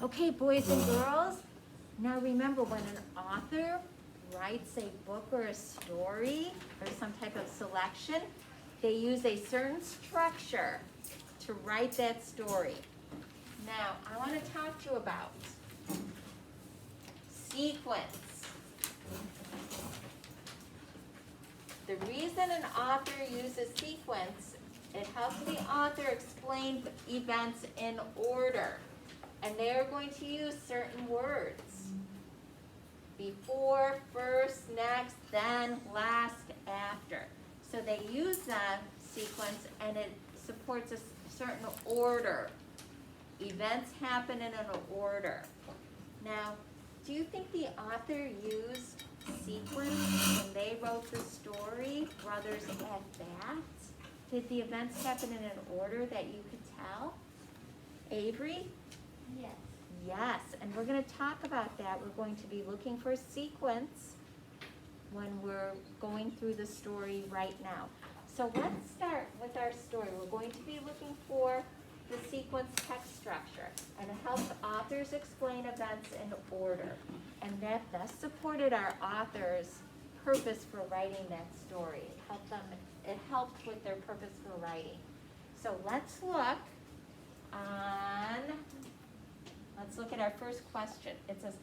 Okay, boys and girls, now remember when an author writes a book or a story or some type of selection, they use a certain structure to write that story. Now, I want to talk to you about sequence. The reason an author uses sequence, it helps the author explain events in order. And they are going to use certain words. Before, first, next, then, last, after. So they use that sequence and it supports a certain order. Events happen in an order. Now, do you think the author used sequence when they wrote the story, Brothers at Bat? Did the events happen in an order that you could tell? Avery? Yes. Yes, and we're going to talk about that. We're going to be looking for sequence when we're going through the story right now. So let's start with our story. We're going to be looking for the sequence text structure, and it helps authors explain events in order. And that thus supported our author's purpose for writing that story. It helped with their purpose for writing. So let's look at our first question. It says,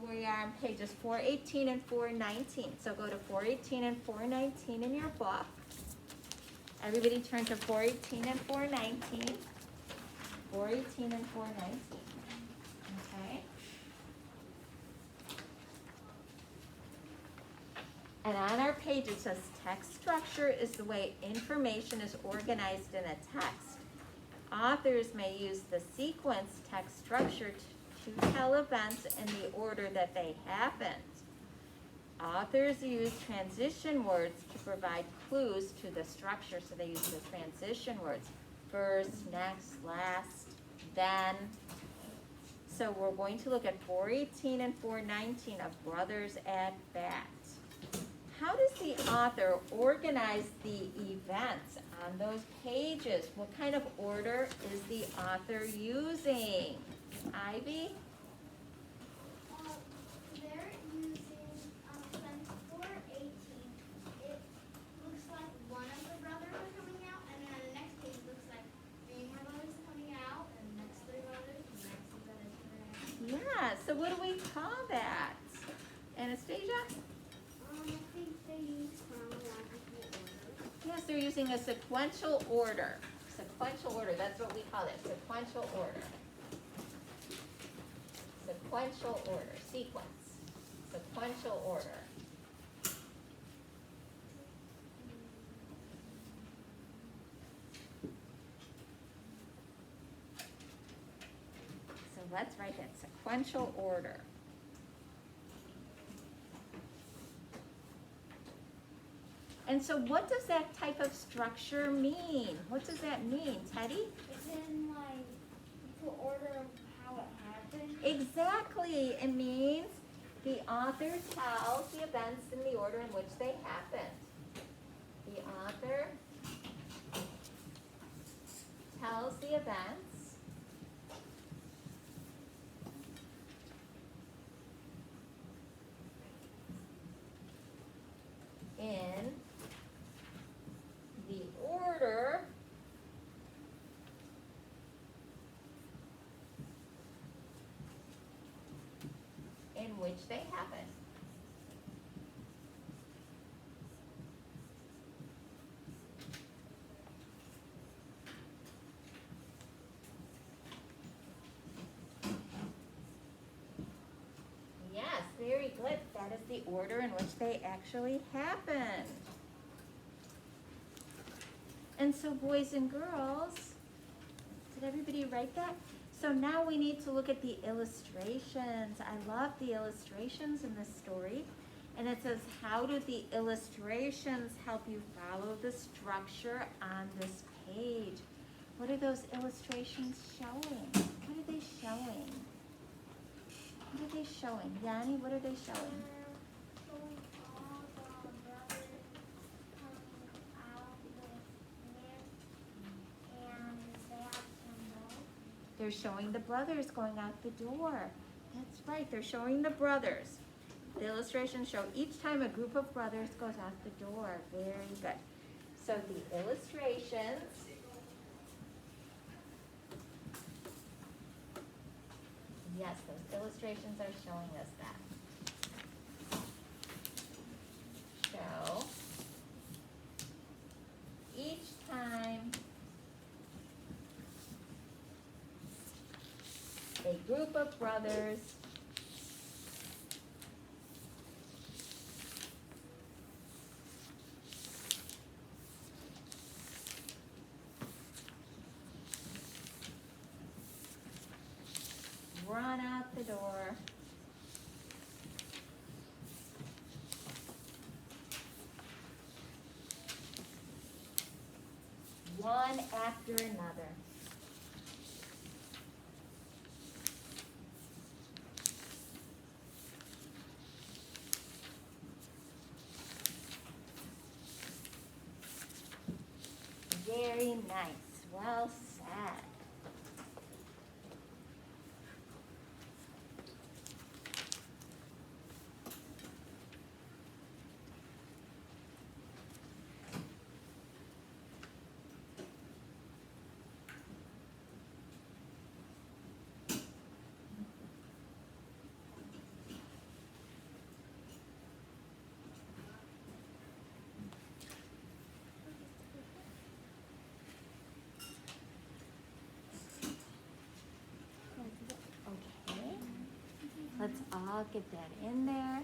we are on pages 418 and 419. So go to 418 and 419 in your book. Everybody turn to 418 and 419. 418 and 419. Okay. And on our page it says text structure is the way information is organized in a text. Authors may use the sequence text structure to tell events in the order that they happened. Authors use transition words to provide clues to the structure, so they use the transition words. First, next, last, then. So we're going to look at 418 and 419 of Brothers at Bat. How does the author organize the events on those pages? What kind of order is the author using? Ivy? They're using, since 418, it looks like one of the brothers are coming out, and then on the next page it looks like three more brothers coming out, and the next three brothers, and the next three brothers coming out. Yeah, so what do we call that? Anastasia? I think they use chronological order. Yes, they're using a sequential order. Sequential order, that's what we call it, sequential order. Sequential order, sequence, sequential order. So let's write that, sequential order. And so what does that type of structure mean? What does that mean, Teddy? It's in like the order of how it happened. Exactly. It means the author tells the events in the order in which they happened. The author tells the events in the order in which they happen. Yes, very good. That is the order in which they actually happened. And so boys and girls, did everybody write that? So now we need to look at the illustrations. I love the illustrations in this story. And it says, how do the illustrations help you follow the structure on this page? What are those illustrations showing? What are they showing? What are they showing? Yanni, what are they showing? Showing all the brothers coming out with myths, and they have symbols. They're showing the brothers going out the door. That's right, they're showing the brothers. The illustrations show each time a group of brothers goes out the door. Very good. So the illustrations, yes, those illustrations are showing us that. So each time a group of brothers run out the door, one after another. Very nice. Well said. Okay. Let's all get that in there.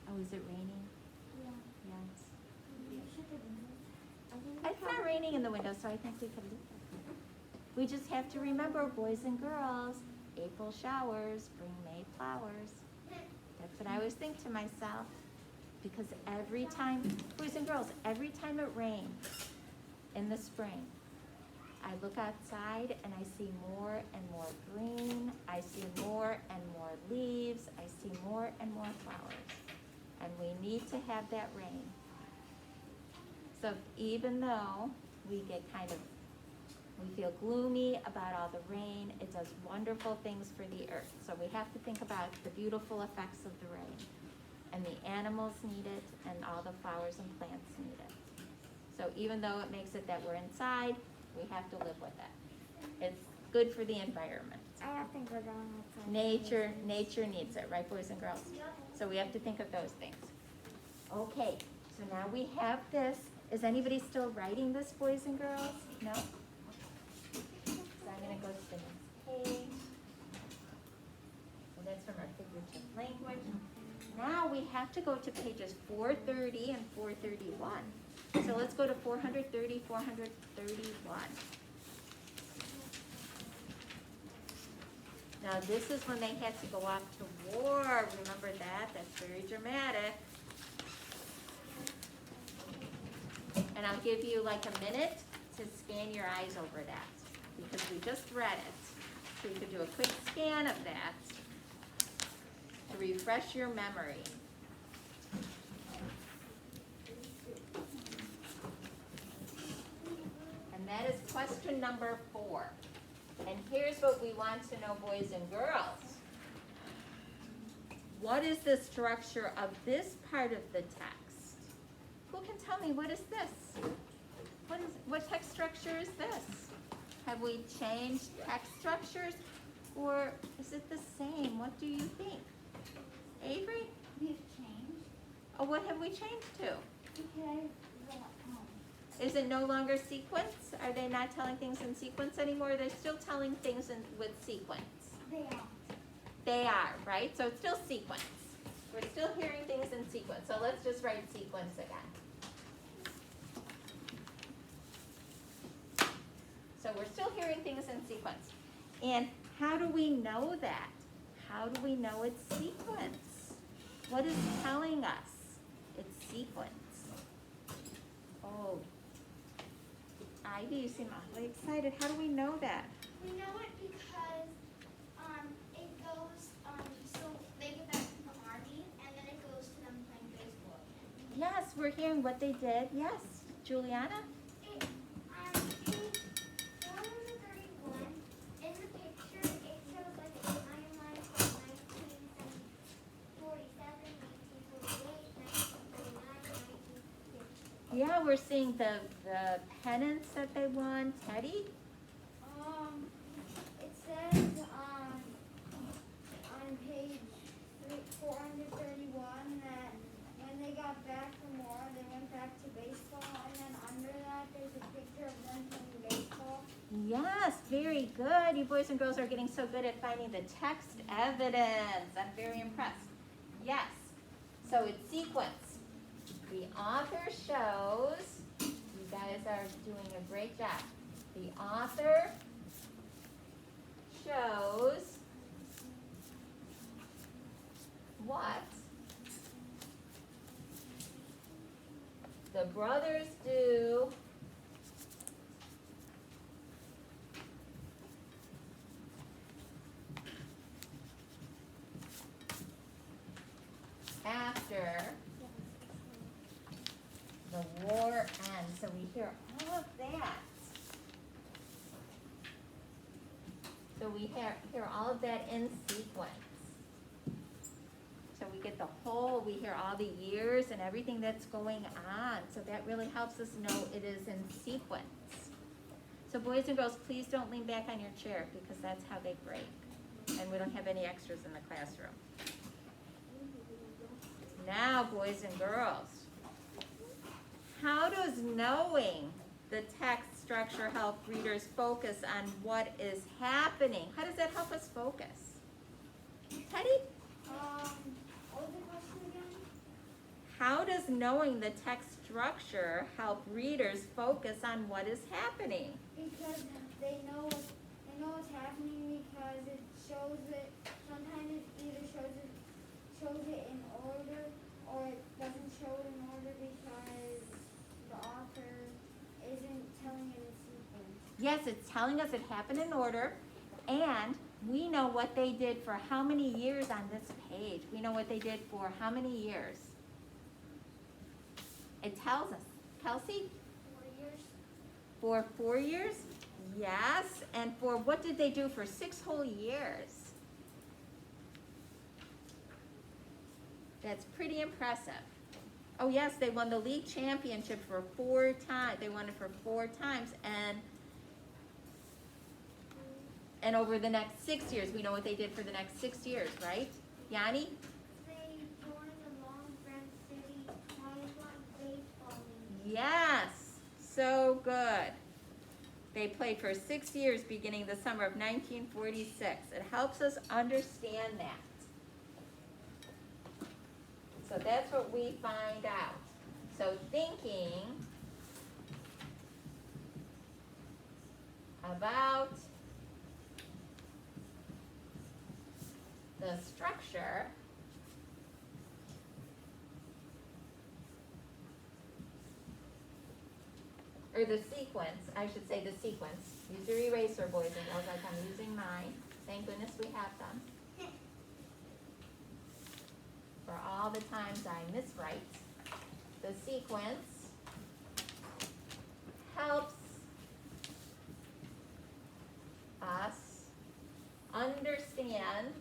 Oh, is it raining? Yes. It's not raining in the window, so I think we could leave it. We just have to remember, boys and girls, April showers bring May flowers. That's what I always think to myself. Because every time, boys and girls, every time it rains in the spring, I look outside and I see more and more green. I see more and more leaves. I see more and more flowers. And we need to have that rain. So even though we get we feel gloomy about all the rain, it does wonderful things for the earth. So we have to think about the beautiful effects of the rain. And the animals need it, and all the flowers and plants need it. So even though it makes it that we're inside, we have to live with it. It's good for the environment. I don't think we're going outside. Nature needs it, right, boys and girls? So we have to think of those things. Okay, so now we have this. Is anybody still writing this, boys and girls? No? So I'm going to go to the next page. So that's from our figurative language. Now we have to go to pages 430 and 431. So let's go to 430, 431. Now this is when they had to go off to war. Remember that? That's very dramatic. And I'll give you like a minute to scan your eyes over that because we just read it. So you could do a quick scan of that to refresh your memory. And that is question number 4. And here's what we want to know, boys and girls. What is the structure of this part of the text? Who can tell me, what is this? What text structure is this? Have we changed text structures, or is it the same? What do you think? Avery? We've changed. Oh, what have we changed to? Because Is it no longer sequence? Are they not telling things in sequence anymore? They're still telling things with sequence. they are. They are, right? So it's still sequence. We're still hearing things in sequence. So let's just write sequence again. So we're still hearing things in sequence. And how do we know that? How do we know it's sequence? What is telling us it's sequence? Oh, Ivy, you seem awfully excited. How do we know that? We know it because it goes, so they get back from the army, and then it goes to them playing baseball. Yes, we're hearing what they did. Yes, Juliana? One of the now we're seeing the pennants that they won. Teddy? It says on page 431 that when they got back from war, they went back to baseball, and then under that there's a picture of them playing baseball. Yes, very good. You boys and girls are getting so good at finding the text evidence. I'm very impressed. Yes. So it's sequence. The author shows, you guys are doing a great job. The author shows what the brothers do after the war ends. So we hear all of that. So we hear all of that in sequence. So we get the whole, we hear all the years and everything that's going on. So that really helps us know it is in sequence. So boys and girls, please don't lean back on your chair because that's how they break. And we don't have any extras in the classroom. Now, boys and girls, how does knowing the text structure help readers focus on what is happening? How does that help us focus? Teddy? What was the question again? How does knowing the text structure help readers focus on what is happening? Because they know what's happening because it shows it. Sometimes it either shows it in order or it doesn't show it in order because the author isn't telling it in sequence. Yes, it's telling us it happened in order, and we know what they did for how many years on this page. We know what they did for how many years? It tells us. Kelsey? 4 years. For 4 years? Yes. And for what did they do for 6 whole years? That's pretty impressive. Oh yes, they won the league championship for 4 times. They won it for 4 times, and over the next 6 years, we know what they did for the next 6 years, right? Yanni? They joined the Long Branch City Wildlife Baseball League. Yes, so good. They played for 6 years beginning the summer of 1946. It helps us understand that. So that's what we find out. So thinking about the structure or the sequence, I should say the sequence. Use your eraser, boys and girls, like I'm using mine. Thank goodness we have them. For all the times I miswrite, the sequence helps us understand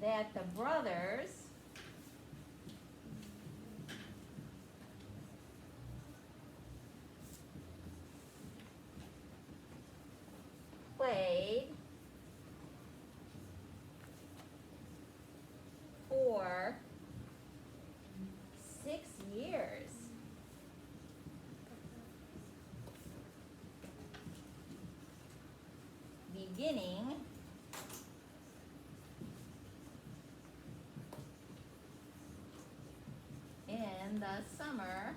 that the brothers played for 6 years. Beginning in the summer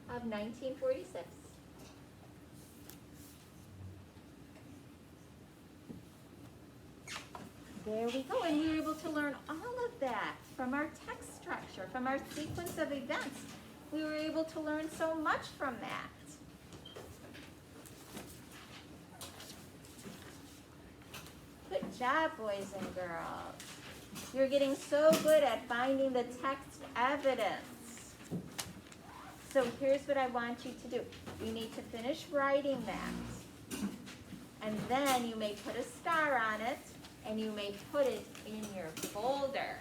of 1946. There we go, and we were able to learn all of that from our text structure, from our sequence of events. We were able to learn so much from that. Good job, boys and girls. You're getting so good at finding the text evidence. so here's what I want you to do. You need to finish writing that. And then you may put a star on it, and you may put it in your folder.